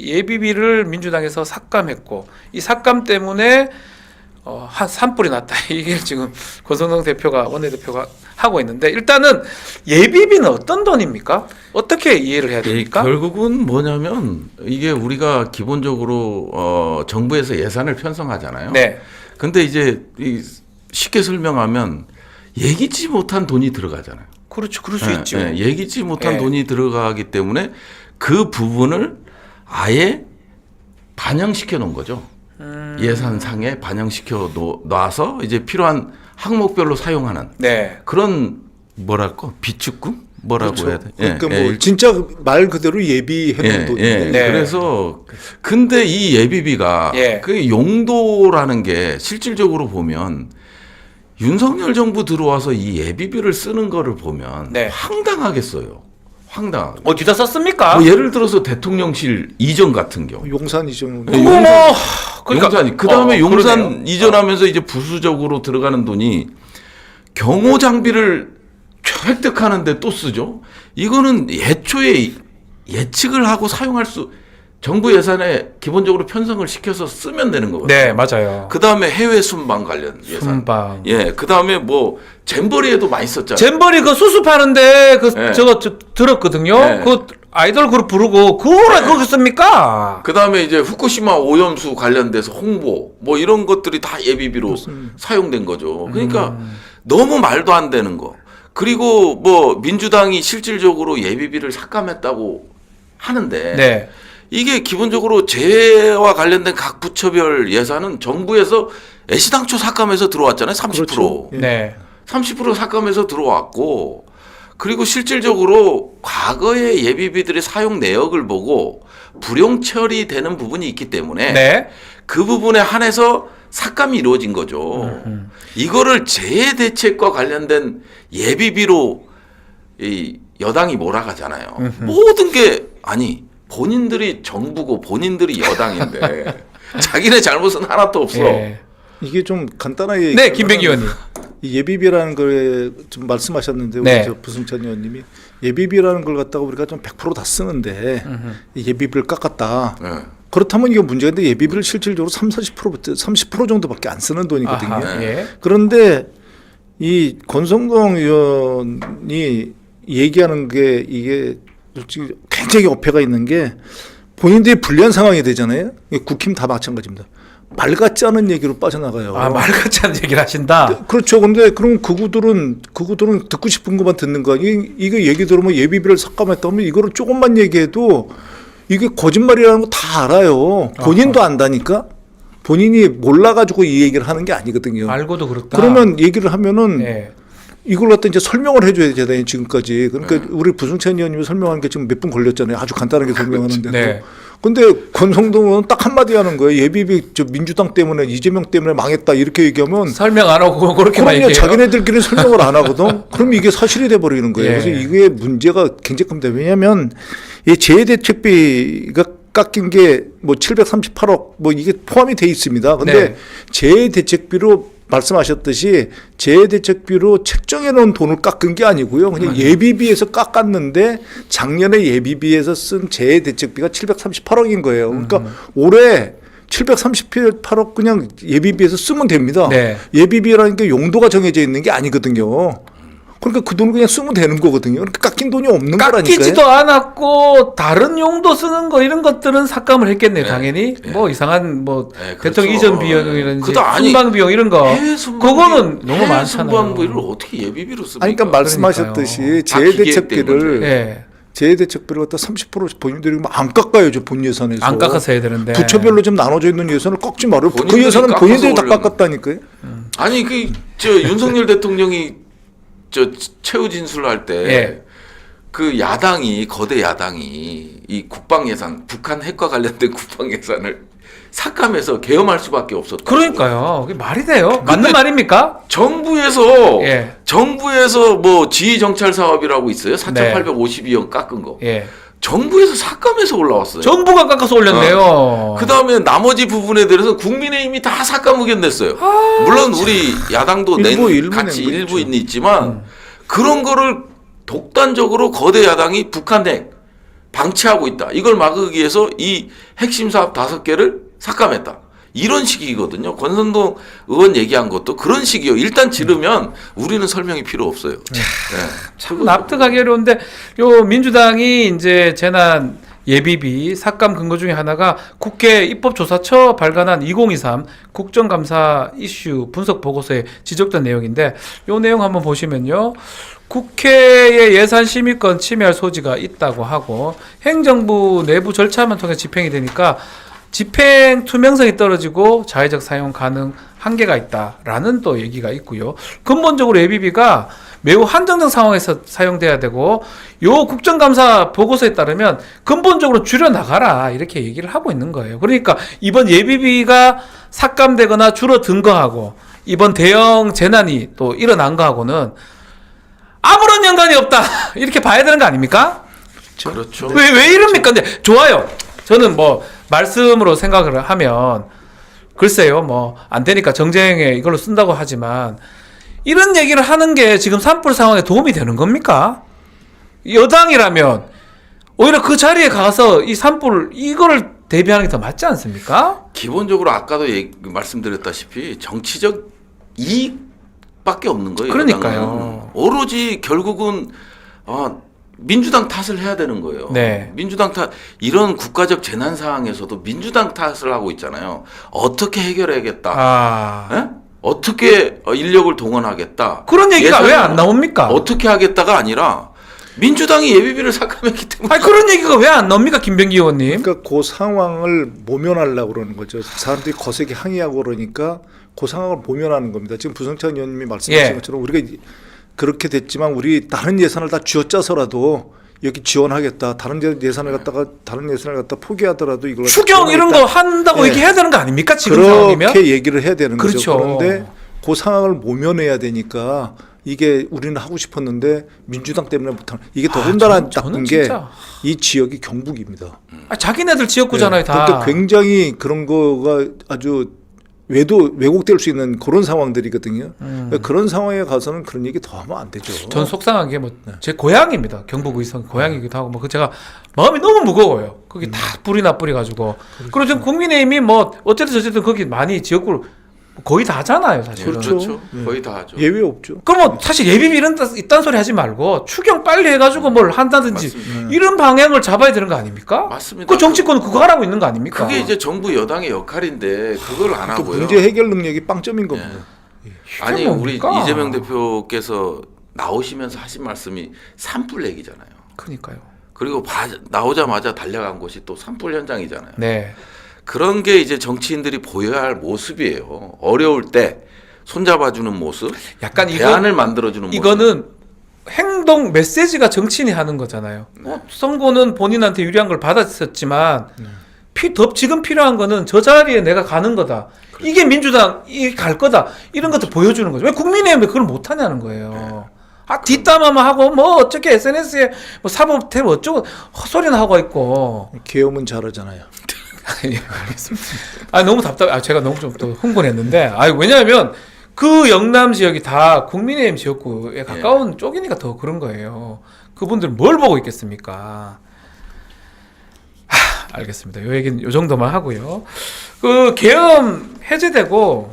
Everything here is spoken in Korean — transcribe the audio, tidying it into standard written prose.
예비비를 민주당에서 삭감했고 이 삭감 때문에 한 산불이 났다. 이게 지금 권성동 대표가 원내대표가 하고 있는데 일단은 예비비는 어떤 돈입니까? 어떻게 이해를 해야 됩니까? 결국은 뭐냐면 이게 우리가 기본적으로 정부에서 예산을 편성하잖아요. 네. 근데 이제 쉽게 설명하면 예기치 못한 돈이 들어가잖아요. 그렇죠. 그럴 수 있죠. 예기치 못한 네. 돈이 들어가기 때문에 그 부분을 아예 반영시켜 놓은 거죠. 예산상에 반영시켜 놔서 이제 필요한 항목별로 사용하는 네. 그런 뭐랄까 비축금 뭐라고 그렇죠. 해야 돼? 그러니까 뭐 진짜 말 그대로 예비해놓은 돈이에요. 네. 그래서 근데 이 예비비가 그 용도라는 게 실질적으로 보면 윤석열 정부 들어와서 이 예비비를 쓰는 거를 보면 황당하게 써요. 황당하게. 어디다 썼습니까? 뭐 예를 들어서 대통령실 이전 같은 경우. 용산 이전. 그러니까 용산이 그다음에 용산 이전하면서 이제 부수적으로 들어가는 돈이 경호 장비를 획득하는데 또 쓰죠. 이거는 애초에 예측을 하고 사용할 수 정부 예산에 기본적으로 편성을 시켜서 쓰면 되는 거거든요. 네, 맞아요. 그다음에 해외 순방 관련 예산. 순방. 예, 그다음에 뭐 잼버리에도 많이 썼잖아요. 잼버리 그 수습하는데 저거 들었거든요. 그 아이돌 그룹 부르고 그거를 거기 씁니까? 그다음에 이제 후쿠시마 오염수 관련돼서 홍보 뭐 이런 것들이 다 예비비로 사용된 거죠. 그러니까 너무 말도 안 되는 거. 그리고 뭐 민주당이 실질적으로 예비비를 삭감했다고 하는데 이게 기본적으로 재해와 관련된 각 부처별 예산은 정부에서 애시당초 삭감해서 들어왔잖아요. 30%. 그렇죠. 네. 30% 삭감해서 들어왔고 그리고 실질적으로 과거의 예비비들의 사용 내역을 보고 불용 처리되는 부분이 있기 때문에 그 부분에 한해서 삭감이 이루어진 거죠. 이거를 재해 대책과 관련된 예비비로 이 여당이 몰아가잖아요. 모든 게 아니 본인들이 정부고 본인들이 여당인데 자기네 잘못은 하나도 없어. 이게 좀 간단하게 네, 김백기 의원님. 이 예비비라는 걸 좀 말씀하셨는데 우리 저 부승찬 의원님이 예비비라는 걸 갖다가 우리가 좀 100% 다 쓰는데 이 예비비를 깎았다. 그렇다면 이게 문제인데 예비비를 실질적으로 30% 정도밖에 안 쓰는 돈이거든요. 그런데 이 권성동 의원이 얘기하는 게 이게 솔직히 굉장히 어폐가 있는 게 본인들이 불리한 상황이 되잖아요. 국힘 다 마찬가지입니다. 말 같지 않은 얘기로 빠져나가요. 말 같지 않은 얘기를 하신다? 그렇죠. 근데 그럼 그구들은 듣고 싶은 것만 듣는 거 아니에요? 이거 얘기 들으면 예비비를 삭감했다면 이거를 조금만 얘기해도 이게 거짓말이라는 거 다 알아요. 본인도 안다니까? 본인이 몰라가지고 이 얘기를 하는 게 아니거든요. 알고도 그렇다. 그러면 얘기를 하면은 이걸 갖다 이제 설명을 해줘야 되잖아요, 지금까지. 그러니까 우리 부승찬 의원님이 설명하는 게 지금 몇 분 걸렸잖아요. 아주 간단하게 설명하는데. 근데 권성동은 딱 한마디 하는 거예요. 예비비 민주당 때문에 이재명 때문에 망했다 이렇게 얘기하면 설명 안 하고 그렇게만 얘기해요. 자기네들끼리 설명을 안 하거든. 그럼 이게 사실이 돼버리는 거예요. 그래서 이게 문제가 굉장히 큽니다. 왜냐하면 이 재해대책비가 깎인 게 뭐 738억 뭐 이게 포함이 돼 있습니다. 근데 재해대책비로 말씀하셨듯이 재해대책비로 책정해 놓은 돈을 깎은 게 아니고요. 그냥 예비비에서 깎았는데 작년에 예비비에서 쓴 재해대책비가 738억인 거예요. 그러니까 올해 738억 그냥 예비비에서 쓰면 됩니다. 예비비라는 게 용도가 정해져 있는 게 아니거든요. 그러니까 그 돈을 그냥 쓰면 되는 거거든요. 그러니까 깎인 돈이 없는 거라니까요. 깎이지도 않았고 다른 용도 쓰는 거 이런 것들은 삭감을 했겠네요. 당연히 뭐 이상한 뭐 대통령 이전 비용이라든지 순방 비용 이런 거 그거는 너무 많잖아요. 순방비를 어떻게 예비비로 씁니까? 아니, 그러니까 말씀하셨듯이 재해대책비를 갖다 30% 본인들이 안 깎아야죠. 본 예산에서. 안 깎아서 해야 되는데. 부처별로 좀 나눠져 있는 예산을 꺾지 말아요. 그 예산은 본인들이 다 깎았다니까요. 아니 윤석열 대통령이 최후 진술할 때 그 야당이 거대 야당이 이 국방 예산 북한 핵과 관련된 국방 예산을 삭감해서 계엄할 수밖에 없었다. 그러니까요. 그게 말이 돼요? 맞는 말입니까? 정부에서 뭐 지휘 정찰 사업이라고 있어요. 4,852억 깎은 거. 정부에서 삭감해서 올라왔어요. 정부가 깎아서 올렸네요. 그 다음에 나머지 부분에 대해서 국민의힘이 다 삭감 의견 냈어요. 물론 우리 야당도 같이 일부는 있지만 그런 거를 독단적으로 거대 야당이 북한 핵 방치하고 있다. 이걸 막기 위해서 이 핵심 사업 5개를 삭감했다. 이런 식이거든요. 권선동 의원 얘기한 것도 그런 식이요. 일단 지르면 우리는 설명이 필요 없어요. 참 납득하기 어려운데 요 민주당이 이제 재난 예비비 삭감 근거 중에 하나가 국회 입법조사처 발간한 2023 국정감사 이슈 분석 보고서에 지적된 내용인데 요 내용 한번 보시면요. 국회의 예산 심의권 침해할 소지가 있다고 하고 행정부 내부 절차만 통해 집행이 되니까 집행 투명성이 떨어지고 자의적 사용 가능 한계가 있다라는 또 얘기가 있고요. 근본적으로 예비비가 매우 한정적 상황에서 사용돼야 되고 요 국정감사 보고서에 따르면 근본적으로 줄여나가라 이렇게 얘기를 하고 있는 거예요. 그러니까 이번 예비비가 삭감되거나 줄어든 거하고 이번 대형 재난이 또 일어난 거하고는 아무런 연관이 없다 이렇게 봐야 되는 거 아닙니까? 그렇죠. 왜 이럽니까? 근데 좋아요. 저는 뭐 말씀으로 생각을 하면 글쎄요 뭐 안 되니까 정쟁에 이걸로 쓴다고 하지만 이런 얘기를 하는 게 지금 산불 상황에 도움이 되는 겁니까? 여당이라면 오히려 그 자리에 가서 이 산불 이거를 대비하는 게 더 맞지 않습니까? 기본적으로 아까도 말씀드렸다시피 정치적 이익밖에 없는 거예요. 그러니까요. 여당은. 오로지 결국은 민주당 탓을 해야 되는 거예요. 네. 민주당 탓, 이런 국가적 재난 상황에서도 민주당 탓을 하고 있잖아요. 어떻게 해결해야겠다. 예? 어떻게 인력을 동원하겠다. 그런 얘기가 왜 예산을 안 나옵니까? 어떻게 하겠다가 아니라 민주당이 예비비를 삭감했기 때문에. 아니 그런 얘기가 왜 안 나옵니까, 김병기 의원님? 그러니까 그 상황을 모면하려고 그러는 거죠. 사람들이 거세게 항의하고 그러니까 그 상황을 모면하는 겁니다. 지금 부성찬 의원님이 말씀하신 것처럼 우리가 그렇게 됐지만 우리 다른 예산을 다 쥐어짜서라도 여기 지원하겠다. 다른 예산을 갖다 포기하더라도 이걸 추경 이런 거 한다고 얘기해야 되는 거 아닙니까? 지금 그렇게 상황이면? 얘기를 해야 되는 그렇죠. 거죠. 그런데 그 상황을 모면해야 되니까 이게 우리는 하고 싶었는데 민주당 때문에 못하는 이게 더군다나 나쁜 게 이 지역이 경북입니다. 자기네들 지역구잖아요, 다. 그러니까 굉장히 그런 거가 아주 왜곡될 수 있는 그런 상황들이거든요. 그러니까 그런 상황에 가서는 그런 얘기 더 하면 안 되죠. 전 속상한 게 뭐 제 고향입니다. 경북 의성 고향이기도 하고 뭐 제가 마음이 너무 무거워요. 거기 다 불이 나뿌리 가지고. 그리고 지금 국민의힘이 뭐 어쨌든 저쨌든 거기 많이 지역구를 거의 다 하잖아요, 사실은. 그렇죠. 거의 다 하죠. 예외 없죠. 그럼 뭐 사실 예비비 이딴 소리 하지 말고 추경 빨리 해가지고 뭘 한다든지 맞습니다. 이런 방향을 잡아야 되는 거 아닙니까? 맞습니다. 그 정치권은 그거 하라고 있는 거 아닙니까? 그게 이제 정부 여당의 역할인데 그걸 안 그 하고요. 문제 해결 능력이 빵점인 겁니다. 아니 우리 뭡니까? 이재명 대표께서 나오시면서 하신 말씀이 산불 얘기잖아요. 그러니까요. 그리고 나오자마자 달려간 곳이 또 산불 현장이잖아요. 네. 그런 게 이제 정치인들이 보여야 할 모습이에요. 어려울 때 손잡아주는 모습, 약간 대안을 만들어주는 모습. 이거는 행동 메시지가 정치인이 하는 거잖아요. 선거는 본인한테 유리한 걸 받았었지만 지금 필요한 거는 저 자리에 내가 가는 거다. 그렇죠. 이게 민주당이 갈 거다. 이런 것도 보여주는 거죠. 왜 국민의힘 왜 그걸 못하냐는 거예요. 뒷담화만 하고 뭐 어떻게 SNS에 뭐 사법태로 어쩌고 헛소리나 하고 있고. 계엄은 잘하잖아요. 예, 알겠습니다. 너무 답답해. 제가 너무 좀 또 흥분했는데. 왜냐하면 그 영남 지역이 다 국민의힘 지역구에 가까운 쪽이니까 더 그런 거예요. 그분들은 뭘 보고 있겠습니까? 알겠습니다. 요 얘기는 요 정도만 하고요. 그 계엄 해제되고